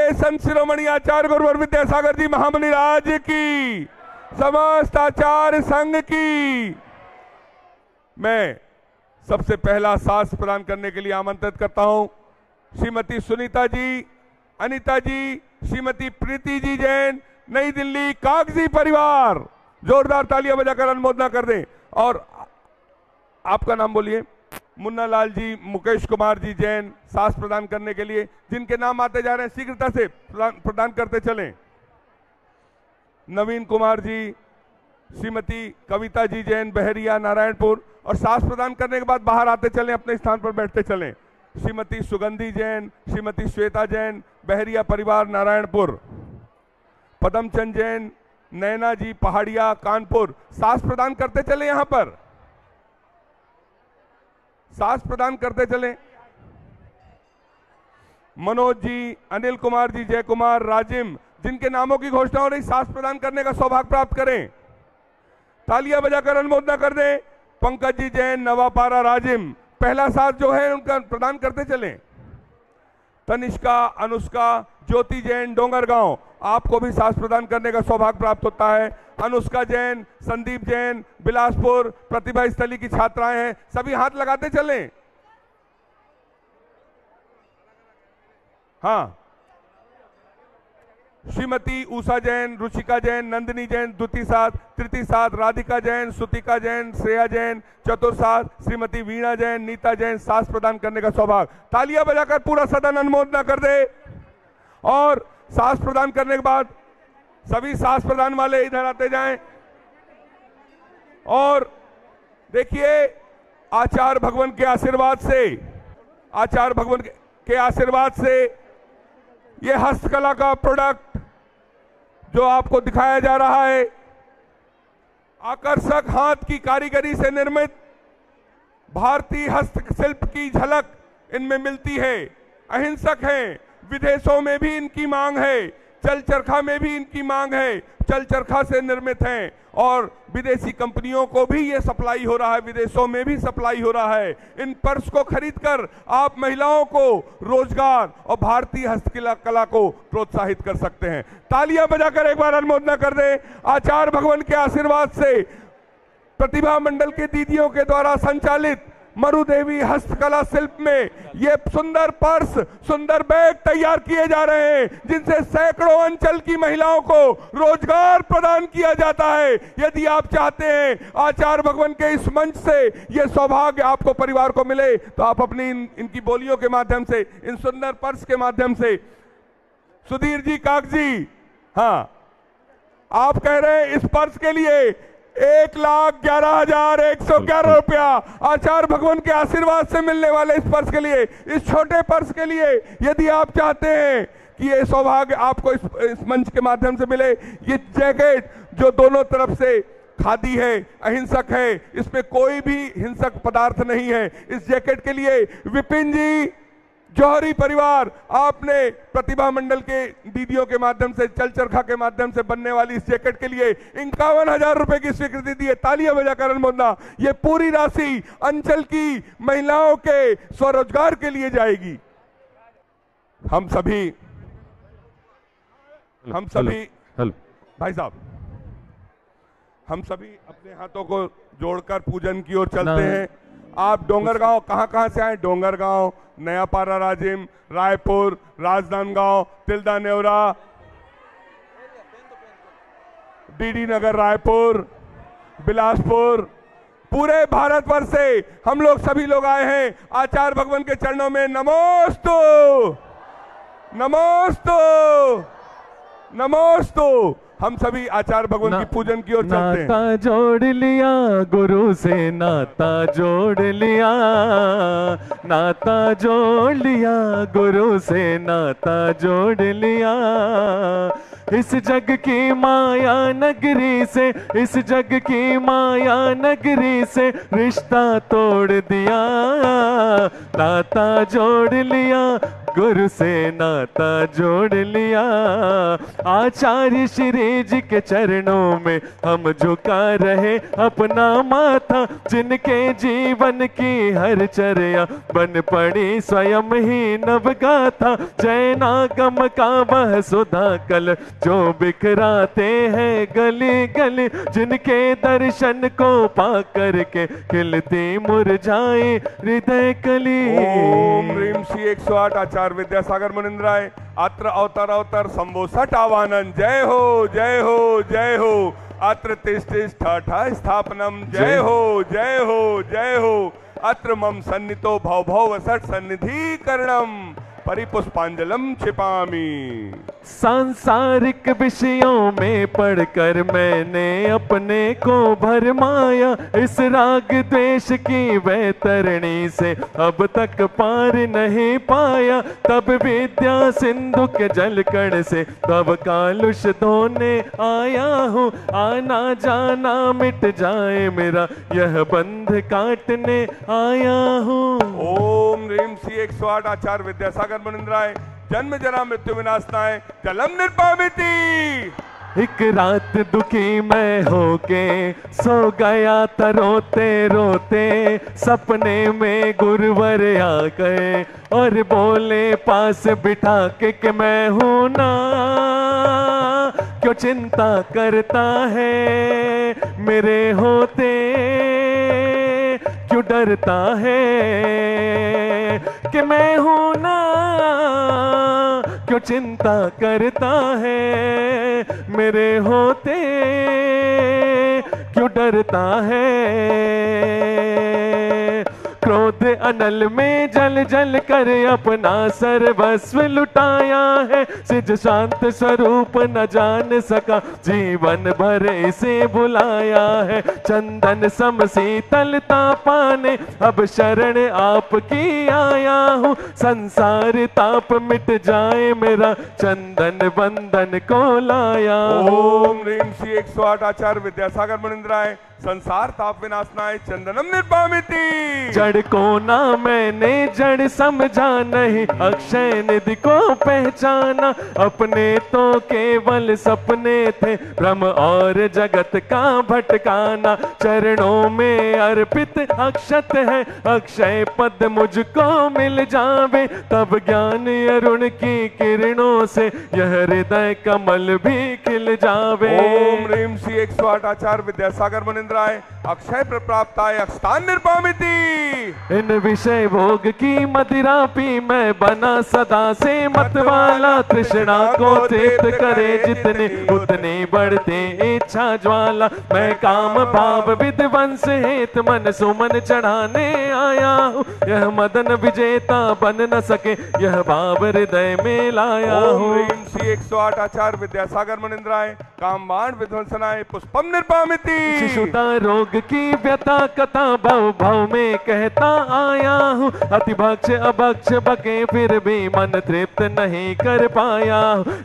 बोले संत शिरोमणि आचार्य गुरुवर विद्यासागर जी महामुनि राज की, समस्त आचार्य संघ की। मैं सबसे पहला शास्त्र प्रदान करने के लिए आमंत्रित करता हूं श्रीमती सुनीता जी, अनीता जी, श्रीमती प्रीति जी जैन, नई दिल्ली, कागजी परिवार। जोरदार तालियां बजाकर अनुमोदना कर दें। और आपका नाम बोलिए। मुन्ना लाल जी, मुकेश कुमार जी जैन, शास्त्र प्रदान करने के लिए, जिनके नाम आते जा रहे हैं शीघ्रता से प्रदान करते चलें। नवीन कुमार जी, श्रीमती कविता जी जैन, बहरिया, नारायणपुर। और शास्त्र प्रदान करने के बाद बाहर आते चलें, अपने स्थान पर बैठते चलें। श्रीमती सुगंधी जैन, श्रीमती श्वेता जैन, बहरिया परिवार, नारायणपुर। पदमचंद जैन, नैना जी, पहाड़िया, कानपुर। शास्त्र प्रदान करते चले, यहां पर शास्त्र प्रदान करते चले। मनोज जी, अनिल कुमार जी, जय कुमार, राजिम, जिनके नामों की घोषणा हो रही, शास्त्र प्रदान करने का सौभाग्य प्राप्त करें। तालियां बजाकर अनुमोदना कर दें। पंकज जी जैन, नवापारा, राजिम, पहला शास्त्र जो है उनका प्रदान करते चले। तनिष्का, अनुष्का, ज्योति जैन, डोंगरगांव, आपको भी शास्त्र प्रदान करने का सौभाग्य प्राप्त होता है। अनुष्का जैन, संदीप जैन, बिलासपुर, प्रतिभा स्थली की छात्राएं हैं, सभी हाथ लगाते चलें। हाँ, श्रीमती उषा जैन, रुचिका जैन, नंदिनी जैन, द्वितीय साथ, तृतीय साथ, राधिका जैन, सुतिका जैन, श्रेया जैन, चतुर्थ साथ, श्रीमती वीणा जैन, नीता जैन, शास्त्र प्रदान करने का सौभाग्य। तालियां बजाकर पूरा सदन अनुमोदना कर दे। और शास्त्र प्रदान करने के बाद सभी शास्त्र प्रदान वाले इधर आते जाएं। और देखिए, आचार्य भगवान के आशीर्वाद से, आचार्य भगवान के आशीर्वाद से ये हस्तकला का प्रोडक्ट जो आपको दिखाया जा रहा है, आकर्षक हाथ की कारीगरी से निर्मित भारतीय हस्तशिल्प की झलक इनमें मिलती है। अहिंसक हैं, विदेशों में भी इनकी मांग है, चल चरखा में भी इनकी मांग है, चल चरखा से निर्मित हैं। और विदेशी कंपनियों को भी ये सप्लाई हो रहा है, विदेशों में भी सप्लाई हो रहा है। इन पर्स को खरीदकर आप महिलाओं को रोजगार और भारतीय हस्तकला को प्रोत्साहित कर सकते हैं। तालियां बजाकर एक बार अनुमोदना कर दें। आचार्य भगवान के आशीर्वाद से प्रतिभा मंडल के दीदियों के द्वारा संचालित मरुदेवी हस्तकला शिल्प में ये सुंदर पर्स, सुंदर बैग तैयार किए जा रहे हैं, जिनसे सैकड़ों अंचल की महिलाओं को रोजगार प्रदान किया जाता है। यदि आप चाहते हैं आचार्य भगवान के इस मंच से ये सौभाग्य आपको परिवार को मिले, तो आप अपनी इनकी बोलियों के माध्यम से, इन सुंदर पर्स के माध्यम से। सुधीर जी, कागजी, हाँ, आप कह रहे हैं इस पर्स के लिए 1,11,111 रुपया आचार्य भगवान के आशीर्वाद से मिलने वाले इस पर्स के लिए, इस छोटे पर्स के लिए, यदि आप चाहते हैं कि ये सौभाग्य आपको इस मंच के माध्यम से मिले, ये जैकेट जो दोनों तरफ से खादी है, अहिंसक है, इसमें कोई भी हिंसक पदार्थ नहीं है। इस जैकेट के लिए विपिन जी, जौहरी परिवार, आपने प्रतिभा मंडल के दीदियों के माध्यम से, चल चरखा के माध्यम से बनने वाली इस जैकेट के लिए 51,000 रुपए की स्वीकृति दी है। तालियां बजाकर अनुमोदना। ये पूरी राशि अंचल की महिलाओं के स्वरोजगार के लिए जाएगी। हम सभी भाई साहब, हम सभी अपने हाथों को जोड़कर पूजन की ओर चलते हैं। आप डोंगरगांव, कहां से आए? डोंगरगांव, नयापारा, राजिम, रायपुर, राजनांदगांव, तिल्दा, नेवरा, डीडी नगर, रायपुर, बिलासपुर, पूरे भारतवर्ष से हम लोग सभी लोग आए हैं आचार्य भगवान के चरणों में नमोस्तु, नमोस्तु, नमोस्तु। हम सभी आचार्य भगवान की पूजन की ओर चलते हैं। नाता जोड़ लिया गुरु से, नाता जोड़ लिया, नाता जोड़ लिया गुरु से, नाता जोड़ लिया। इस जग की माया नगरी से, इस जग की माया नगरी से रिश्ता तोड़ दिया। नाता जोड़ लिया गुरु से नाता जोड़ लिया। आचार्य श्री जी के चरणों में हम झुका रहे अपना माथा, जिनके जीवन की हर चर्या बन पड़ी स्वयं ही नवगाथा। जैनागम का वह सुधा कल जो बिखराते हैं गली गली, जिनके दर्शन को पा करके खिलती मुरझाए हृदय कली। ओम ह्रीं श्री 108 आचार्य विद्यासागर मुनिंद्राय अत्र अवतर अवतर शंभो सठ आवानन। जय हो जय हो जय हो। अत्र तिष्ठ स्थापनम। जय हो जय हो जय हो। अत्र मम सन्नितो भव भव सठ सन्निधि करणम परिपुष्पांजलम छिपामी। सांसारिक विषयों में पढ़कर मैंने अपने को भरमाया, इस राग द्वेष की वैतरणी से अब तक पार नहीं पाया। तब विद्या सिंधु के जलकण से तब कालुष धोने आया हूँ, आना जाना मिट जाए मेरा यह बंध काटने आया हूँ। ओम ह्रीं श्री 108 आचार्य विद्यासागर मुनिंद्राय जन्म जरा मृत्यु विनाशनाय जलम निर्पामिति। एक रात दुखी मैं होके सो गया था रोते रोते, सपने में गुरुवर आ गए और बोले पास बिठा के कि मैं हूं ना, क्यों चिंता करता है मेरे होते, क्यों डरता है कि मैं हूं ना, क्यों चिंता करता है मेरे होते, क्यों डरता है। क्रोध अनल में जल जल कर अपना सर्वस्व लुटाया है, सिज शांत स्वरूप न जान सका जीवन भर इसे बुलाया है। चंदन सम शीतलता पाने अब शरण आपकी आया हूँ, संसार ताप मिट जाए मेरा चंदन बंधन को लाया। ओम ह्रीं श्री 108 आचार्य विद्यासागर मुनिंद्राय संसार ताप विनाशनाय चंदनम निर्पामिति। जड़ को ना मैंने जड़ समझा नहीं, अक्षय निधि को पहचाना, अपने तो केवल सपने थे भ्रम और जगत का भटकाना। चरणों में अर्पित अक्षत है, अक्षय पद मुझको मिल जावे, तब ज्ञान अरुण की किरणों से यह हृदय कमल भी खिल जावे। ओम ह्रीं श्री 108 आचार्य विद्यासागर मुनिंद्राय अक्षय प्राप्ताय अक्षतान निर्पामिति। इन विषय भोग की मदिरा पी मैं बना सदा से मतवाला, तृष्णा को तृप्त करे जितने उतने बढ़ते इच्छा ज्वाला। मैं काम भाव विध्वंस हेत मन सुमन चढ़ाने आया हूँ, यह मदन विजेता बन न सके यह भाव हृदय में लाया हूँ। ओम ह्रीं श्री 108 आचार्य विद्यासागर मुनिंद्राय कामबाण विध्वंसनाय पुष्पम निर्पामिति। शिशुता रोग की व्यथा कथा भव भव में कहता आया हूँ, अतिभक्ष अभक्ष बके फिर भी मन तृप्त नहीं कर पाया।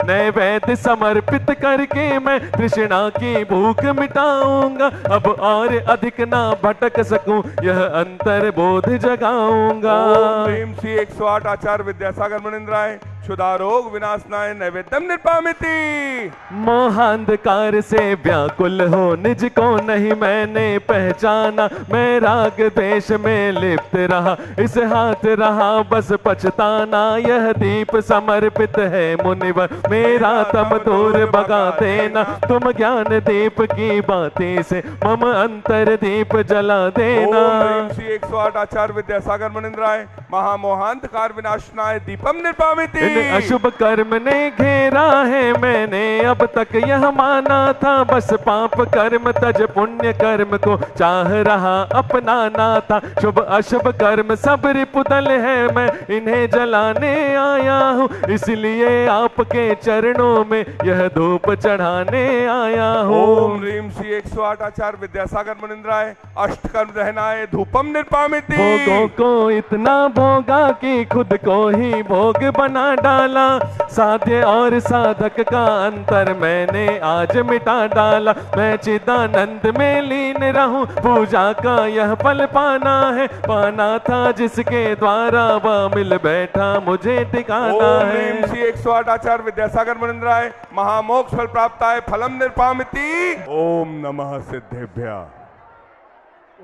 नैवेद्य समर्पित करके मैं तृष्णा की भूख मिटाऊंगा, अब और अधिक ना भटक सकूं यह अंतर बोध जगाऊंगा। ओम ह्रीं श्री 108 आचार्य विद्यासागर मुनिंद्राय क्षुधा रोग विनाशनाय नैवेद्यम निर्पामिति। मोहांधकार से व्याकुल हो निज को नहीं मैंने पहचाना, मैं राग द्वेष में लिप्त रहा इस हाथ रहा बस पछताना। यह दीप समर्पित है मुनिवर मेरा तम दूर भगा देना, तुम ज्ञान दीप की बातें से मम अंतर दीप जला देना। ओम ह्रीं श्री 108 आचार्य विद्यासागर मुनिंद्राय महामोहांधकार विनाशनाय दीपम निर्पामिति। अशुभ कर्म ने घेरा है मैंने अब तक यह माना था, बस पाप कर्म तज पुण्य कर्म को चाह रहा अपनाना था। शुभ अशुभ कर्म सब रिपुदल है मैं इन्हें जलाने आया हूँ, इसलिए आपके चरणों में यह धूप चढ़ाने आया हूँ। ओम ह्रीं श्री 108 आचार्य विद्यासागर मुनिंद्राय अष्टकर्म दहनाय धूपम निर्पामिति। भोगों को इतना भोगा कि खुद को ही भोग बना डाला, साध्य और साधक का अंतर मैंने आज मिटा डाला। मैं चिदानंद में लीन रहूं, पूजा का यह फल पाना है, पाना था जिसके द्वारा वह मिल बैठा मुझे टिकाना है। ओम श्री 108 आचार्य विद्यासागर मुनिंद्राय महामोक्ष फल प्राप्ताय फलम निर्पामिति। ओम नमः सिद्धेभ्यः।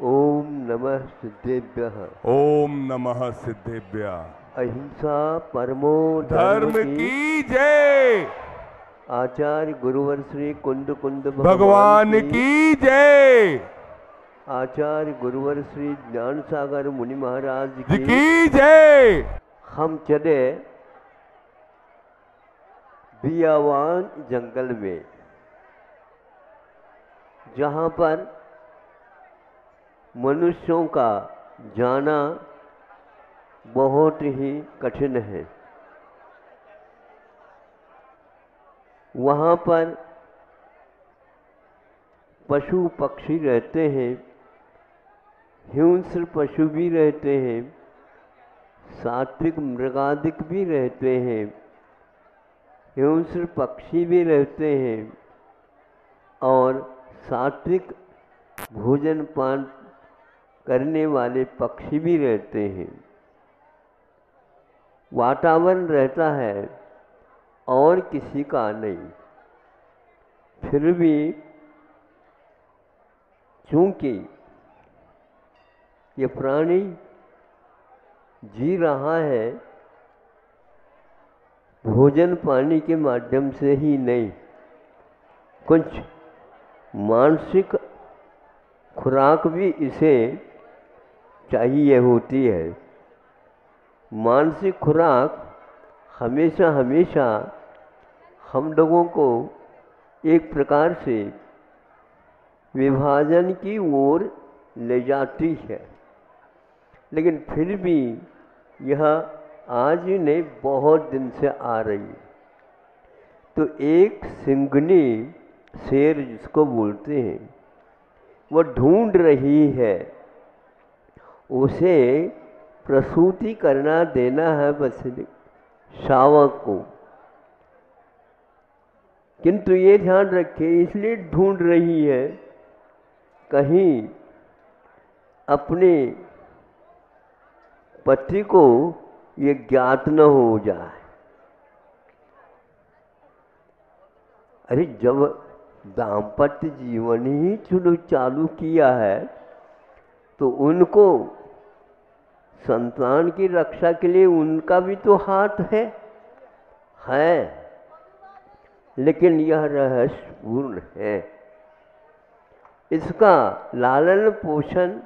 ओम नमः सिद्धेभ्यः। ओम नमः सिद्धेभ्यः। अहिंसा परमो धर्म की जय। आचार्य गुरुवर श्री कुंद कुंद भगवान की जय। आचार्य गुरुवर श्री ज्ञान सागर मुनि महाराज की जय। हम चले बियावान जंगल में, जहाँ पर मनुष्यों का जाना बहुत ही कठिन है। वहाँ पर पशु पक्षी रहते हैं, हिंस्र पशु भी रहते हैं, सात्विक मृगादिक भी रहते हैं, हिंस्र पक्षी भी रहते हैं और सात्विक भोजन पान करने वाले पक्षी भी रहते हैं। वातावरण रहता है और किसी का नहीं। फिर भी चूंकि ये प्राणी जी रहा है भोजन पानी के माध्यम से ही नहीं, कुछ मानसिक खुराक भी इसे चाहिए होती है। मानसिक खुराक हमेशा हमेशा हम लोगों को एक प्रकार से विभाजन की ओर ले जाती है, लेकिन फिर भी यह आज नहीं बहुत दिन से आ रही। तो एक सिंघनी शेर जिसको बोलते हैं, वो ढूंढ रही है, उसे प्रसूति करना देना है बस शावक को। किंतु ये ध्यान रखे इसलिए ढूंढ रही है कहीं अपने पति को ये ज्ञात न हो जाए। अरे जब दाम्पत्य जीवन ही चालू किया है तो उनको संतान की रक्षा के लिए उनका भी तो हाथ है, लेकिन यह रहस्यपूर्ण है। इसका लालन पोषण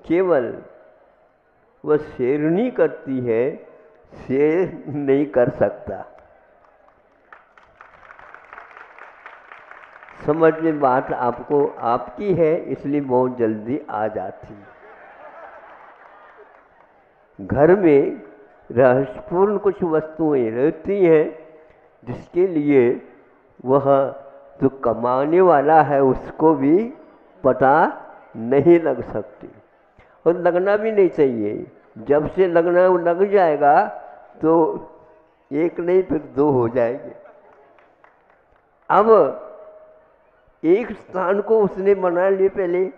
केवल वह शेरनी करती है, शेर नहीं कर सकता। समझ में बात आपको आपकी है इसलिए बहुत जल्दी आ जाती। घर में रहस्यपूर्ण कुछ वस्तुएं रहती हैं जिसके लिए वह जो कमाने वाला है उसको भी पता नहीं लग सकती और लगना भी नहीं चाहिए। जब से लगना लग जाएगा तो एक नहीं फिर दो हो जाएंगे। अब एक स्थान को उसने बना लिए, पहले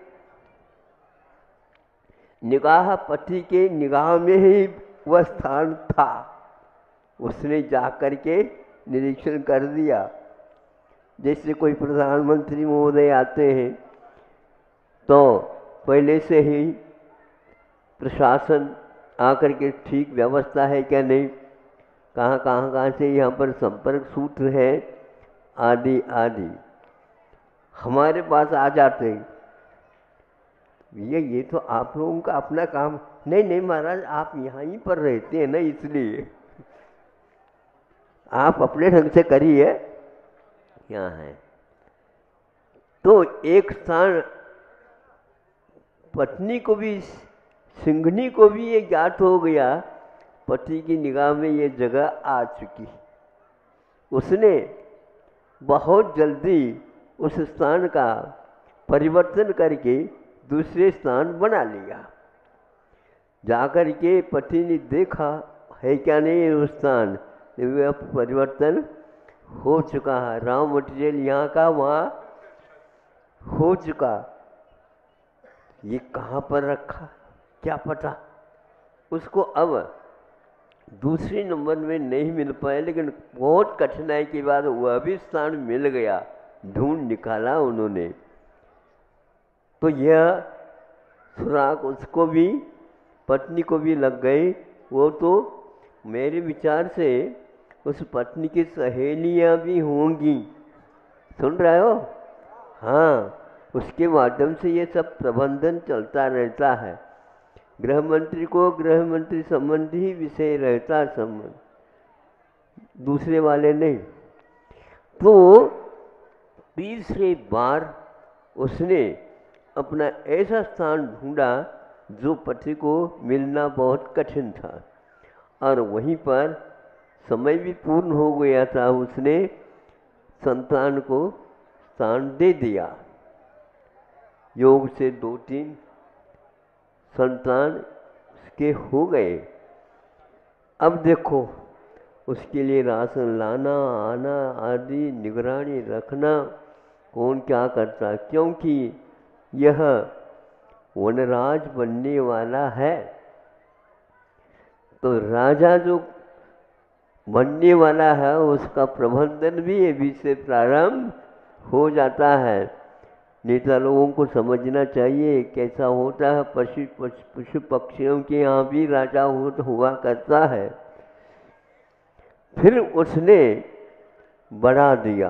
निगाह पति के निगाह में ही वह स्थान था, उसने जाकर के निरीक्षण कर दिया। जैसे कोई प्रधानमंत्री महोदय आते हैं तो पहले से ही प्रशासन आकर के ठीक व्यवस्था है क्या नहीं, कहाँ से यहाँ पर संपर्क सूत्र है आदि आदि हमारे पास आ जाते हैं। ये तो आप लोगों का अपना काम नहीं महाराज, आप यहाँ ही पर रहते हैं ना, इसलिए आप अपने ढंग से करिए, यहाँ है। तो एक स्थान पत्नी को भी, सिंघनी को भी ये ज्ञात हो गया, पति की निगाह में ये जगह आ चुकी। उसने बहुत जल्दी उस स्थान का परिवर्तन करके दूसरे स्थान बना लिया। जाकर के पति ने देखा, है क्या नहीं वो स्थान, वह परिवर्तन हो चुका है। रॉ मटेरियल यहाँ का वहाँ हो चुका, ये कहाँ पर रखा क्या पता। उसको अब दूसरे नंबर में नहीं मिल पाया, लेकिन बहुत कठिनाई के बाद वह भी स्थान मिल गया, ढूंढ निकाला उन्होंने। तो यह सुराग उसको भी, पत्नी को भी लग गई। वो तो मेरे विचार से उस पत्नी की सहेलियां भी होंगी, सुन रहे हो? हाँ, उसके माध्यम से ये सब प्रबंधन चलता रहता है। गृह मंत्री को गृह मंत्री संबंधी विषय रहता, संबंध दूसरे वाले नहीं। तो तीसरे बार उसने अपना ऐसा स्थान ढूंढा जो पति को मिलना बहुत कठिन था, और वहीं पर समय भी पूर्ण हो गया था। उसने संतान को स्थान दे दिया। योग से 2-3 संतान उसके हो गए। अब देखो, उसके लिए राशन लाना आना आदि निगरानी रखना कौन क्या करता है, क्योंकि यह वनराज बनने वाला है। तो राजा जो बनने वाला है उसका प्रबंधन भी अभी से प्रारंभ हो जाता है। नेता लोगों को समझना चाहिए कैसा होता है। पशु पक्षियों के यहाँ भी राजा हुआ करता है। फिर उसने बढ़ा दिया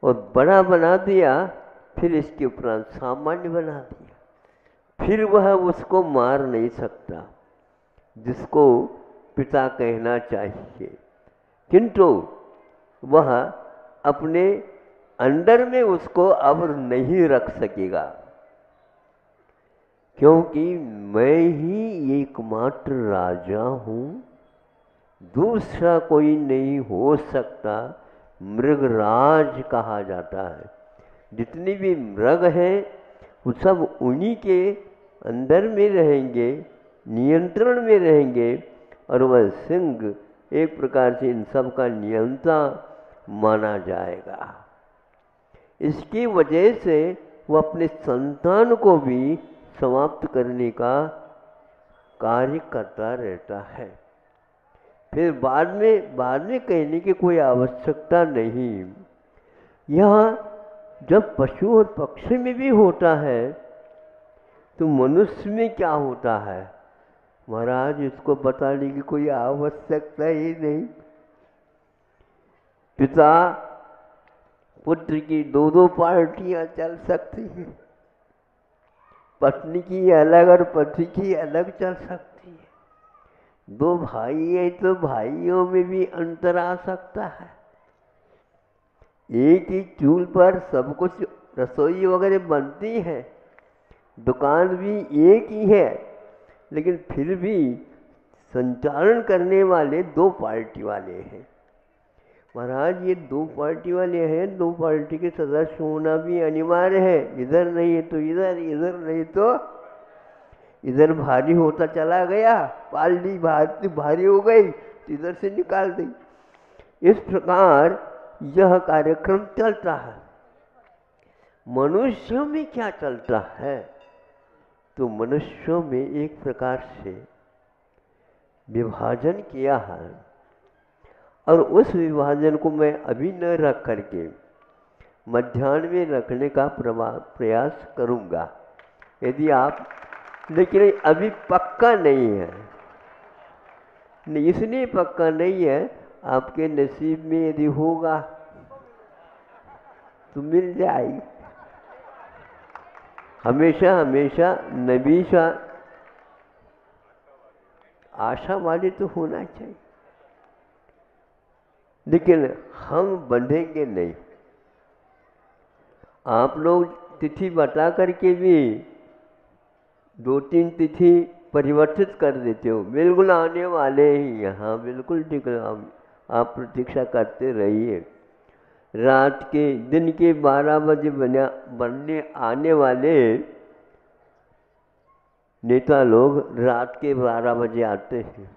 और बड़ा बना दिया, फिर इसके उपरांत सामान्य बना दिया। फिर वह उसको मार नहीं सकता जिसको पिता कहना चाहिए, किंतु वह अपने अंडर में उसको अब नहीं रख सकेगा, क्योंकि मैं ही एकमात्र राजा हूँ, दूसरा कोई नहीं हो सकता। मृगराज कहा जाता है। जितने भी मृग हैं वो सब उन्हीं के अंदर में रहेंगे, नियंत्रण में रहेंगे, और वह सिंह एक प्रकार से इन सब का नियंता माना जाएगा। इसकी वजह से वह अपने संतान को भी समाप्त करने का कार्य करता रहता है। फिर बाद में कहने की कोई आवश्यकता नहीं। यह जब पशु और पक्षी में भी होता है तो मनुष्य में क्या होता है महाराज, इसको बताने की कोई आवश्यकता ही नहीं। पिता पुत्र की 2-2 पार्टियां चल सकती हैं, पत्नी की अलग और पति की अलग चल सकती है। 2 भाई हैं तो भाइयों में भी अंतर आ सकता है। एक ही चूल्हे पर सब कुछ रसोई वगैरह बनती है, दुकान भी एक ही है, लेकिन फिर भी संचालन करने वाले 2 पार्टी वाले हैं। महाराज ये 2 पार्टी वाले हैं, 2 पार्टी के सदस्य होना भी अनिवार्य है। इधर नहीं है तो इधर, इधर नहीं तो इधर। भारी होता चला गया, पालनी भारी हो गई तो इधर से निकाल दी। इस प्रकार यह कार्यक्रम चलता है। मनुष्यों में क्या चलता है, तो मनुष्यों में एक प्रकार से विभाजन किया है, और उस विभाजन को मैं अभी न रख करके मध्याह्न में रखने का प्रयास करूंगा, यदि आप, लेकिन अभी पक्का नहीं है। इसलिए पक्का नहीं है, आपके नसीब में यदि होगा तो मिल जाएगी। हमेशा हमेशा नबीशा आशावादी तो होना चाहिए, लेकिन हम बंधेंगे नहीं। आप लोग तिथि बता करके भी 2-3 तिथि परिवर्तित कर देते हो। बिल्कुल आने वाले ही यहाँ, बिल्कुल ठीक है। आप प्रतीक्षा करते रहिए। रात के दिन के 12 बजे बनने आने वाले नेता लोग रात के 12 बजे आते हैं।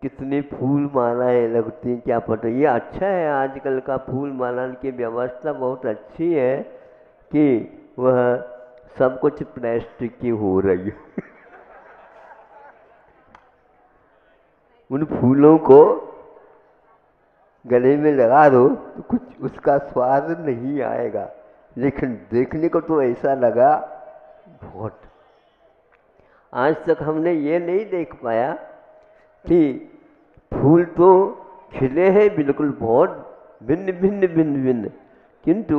कितनी फूल मालाएं लगती हैं क्या पता। ये अच्छा है, आजकल का फूल माला की व्यवस्था बहुत अच्छी है कि वह सब कुछ प्लास्टिक की हो रही है। उन फूलों को गले में लगा दो तो कुछ उसका स्वाद नहीं आएगा, लेकिन देखने को तो ऐसा लगा बहुत। आज तक हमने ये नहीं देख पाया कि फूल तो खिले हैं बिल्कुल बहुत भिन्न भिन्न भिन्न भिन्न, किंतु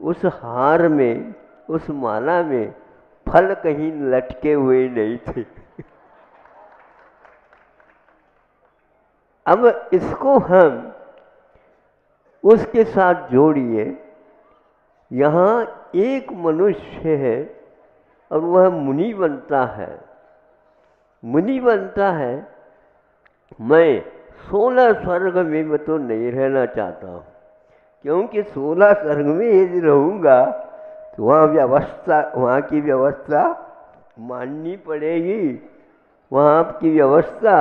उस हार में, उस माला में फल कहीं लटके हुए नहीं थे। अब इसको हम उसके साथ जोड़िए। यहाँ एक मनुष्य है और वह मुनि बनता है। मुनि बनता है, मैं 16 स्वर्ग में तो नहीं रहना चाहता हूँ, क्योंकि 16 स्वर्ग में यदि रहूँगा तो वहाँ की व्यवस्था माननी पड़ेगी। वहाँ की व्यवस्था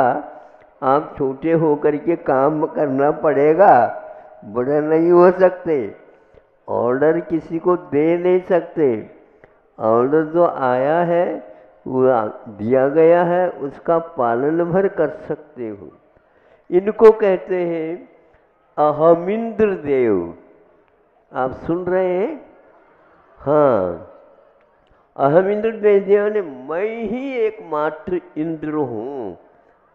आप छोटे होकर के काम करना पड़ेगा, बड़े नहीं हो सकते। ऑर्डर किसी को दे नहीं सकते। ऑर्डर जो आया है वो दिया गया है, उसका पालन भर कर सकते हो। इनको कहते हैं अहमिंद्र देव। आप सुन रहे हैं? हाँ, अहमिंद्र देव ने मैं ही एकमात्र इंद्र हूँ,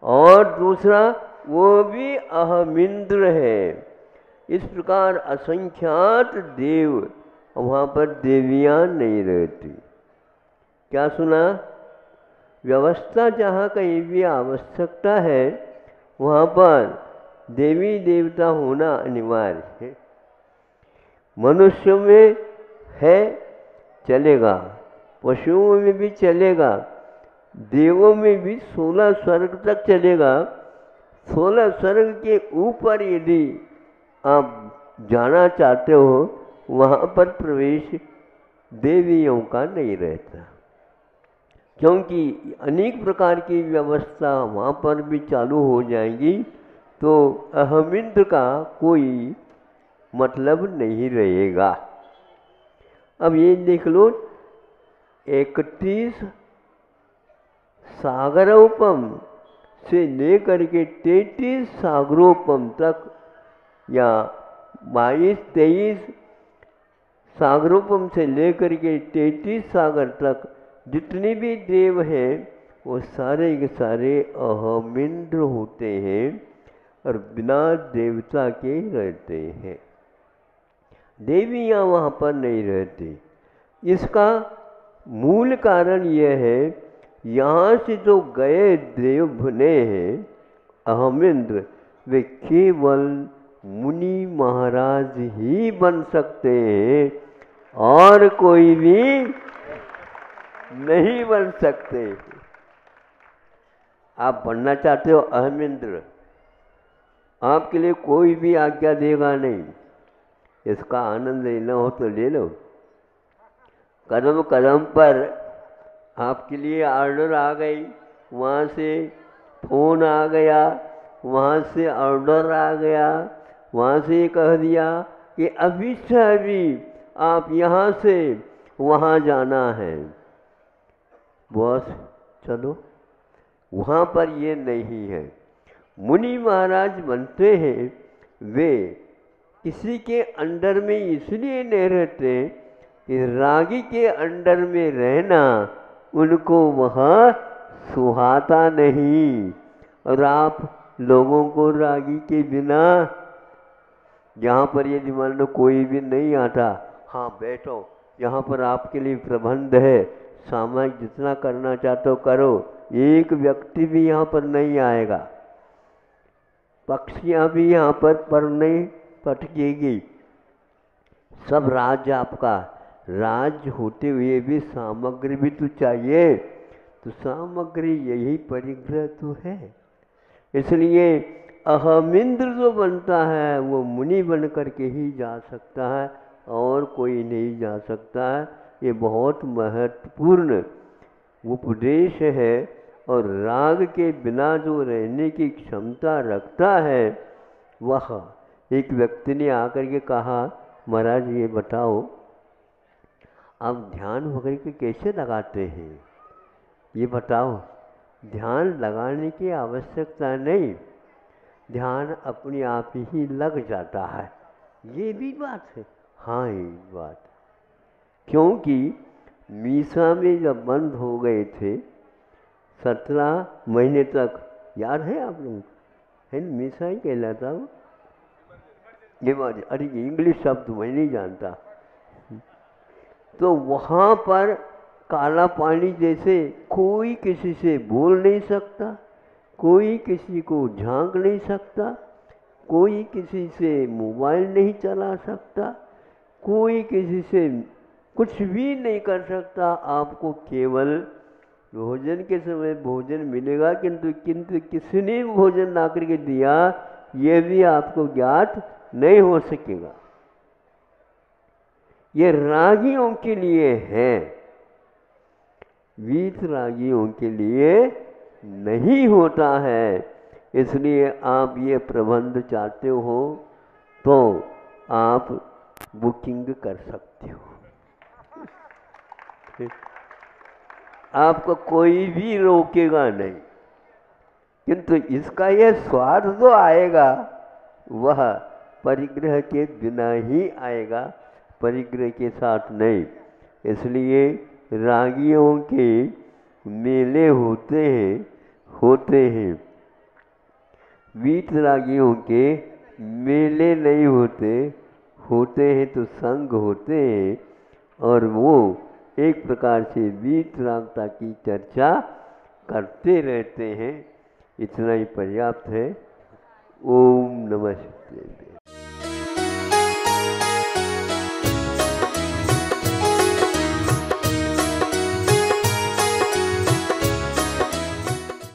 और दूसरा वो भी अहमिंद्र है। इस प्रकार असंख्यात देव, वहाँ पर देवियाँ नहीं रहती। क्या सुना? व्यवस्था जहाँ कहीं भी आवश्यकता है वहाँ पर देवी देवता होना अनिवार्य है। मनुष्यों में है चलेगा, पशुओं में भी चलेगा, देवों में भी 16 स्वर्ग तक चलेगा। 16 स्वर्ग के ऊपर यदि आप जाना चाहते हो, वहाँ पर प्रवेश देवियों का नहीं रहता, क्योंकि अनेक प्रकार की व्यवस्था वहाँ पर भी चालू हो जाएंगी, तो अहमिंद्र का कोई मतलब नहीं रहेगा। अब ये देख लो, 31 सागरोपम से लेकर के 33 सागरोपम तक, या 22-23 सागरोपम से लेकर के 33 सागर तक जितने भी देव हैं वो सारे के सारे अहमिंद्र होते हैं और बिना देवता के रहते हैं। देवियाँ वहाँ पर नहीं रहती। इसका मूल कारण यह है, यहाँ से जो गए देव बने हैं अहमिंद्र, वे केवल मुनि महाराज ही बन सकते हैं, और कोई भी नहीं बन सकते। आप बनना चाहते हो अहमिंद्र, आपके लिए कोई भी आज्ञा देगा नहीं। इसका आनंद लेना हो तो ले लो। कदम कदम पर आपके लिए ऑर्डर आ गई, वहाँ से फोन आ गया, वहाँ से ऑर्डर आ गया, वहाँ से कह दिया कि अभी से अभी आप यहाँ से वहाँ जाना है, बस चलो। वहाँ पर ये नहीं है। मुनि महाराज बनते हैं, वे किसी के अंडर में इसलिए नहीं रहते कि रागी के अंडर में रहना उनको वहाँ सुहाता नहीं। और आप लोगों को रागी के बिना, यहाँ पर यदि मान लो कोई भी नहीं आता, हाँ बैठो, यहाँ पर आपके लिए प्रबंध है, सामाजिक जितना करना चाहते हो करो, एक व्यक्ति भी यहाँ पर नहीं आएगा, पक्षियाँ भी यहाँ पर नहीं पटकेगी। सब राज आपका। राज होते हुए भी सामग्री भी तो चाहिए, तो सामग्री यही परिग्रह तो है। इसलिए अहमिंद्र जो बनता है वो मुनि बन करके ही जा सकता है, और कोई नहीं जा सकता है। ये बहुत महत्वपूर्ण उपदेश है और राग के बिना जो रहने की क्षमता रखता है, वह एक व्यक्ति ने आकर के कहा, महाराज ये बताओ आप ध्यान वगैरह के कैसे लगाते हैं, ये बताओ। ध्यान लगाने की आवश्यकता नहीं, ध्यान अपने आप ही लग जाता है। ये भी बात है। हाँ ये बात, क्योंकि मीसा में जब बंद हो गए थे 17 महीने तक, याद है आप लोग, है ना, मीसा ही कहलाता वो, अरे इंग्लिश शब्द मैं नहीं जानता। तो वहाँ पर काला पानी जैसे कोई किसी से बोल नहीं सकता, कोई किसी को झांक नहीं सकता, कोई किसी से मोबाइल नहीं चला सकता, कोई किसी से कुछ भी नहीं कर सकता। आपको केवल भोजन के समय भोजन मिलेगा, किंतु किसने भोजन ला करके दिया ये भी आपको ज्ञात नहीं हो सकेगा। ये रागियों के लिए है, वीतरागियों के लिए नहीं होता है। इसलिए आप ये प्रबंध चाहते हो तो आप बुकिंग कर सकते हो, आपको कोई भी रोकेगा नहीं। किंतु इसका ये स्वाद जो आएगा वह परिग्रह के बिना ही आएगा, परिग्रह के साथ नहीं। इसलिए रागियों के मेले होते हैं, वीतरागियों के मेले नहीं होते हैं तो संग होते हैं, और वो एक प्रकार से वीतरागता की चर्चा करते रहते हैं। इतना ही पर्याप्त है। ओम नमः शिवाय।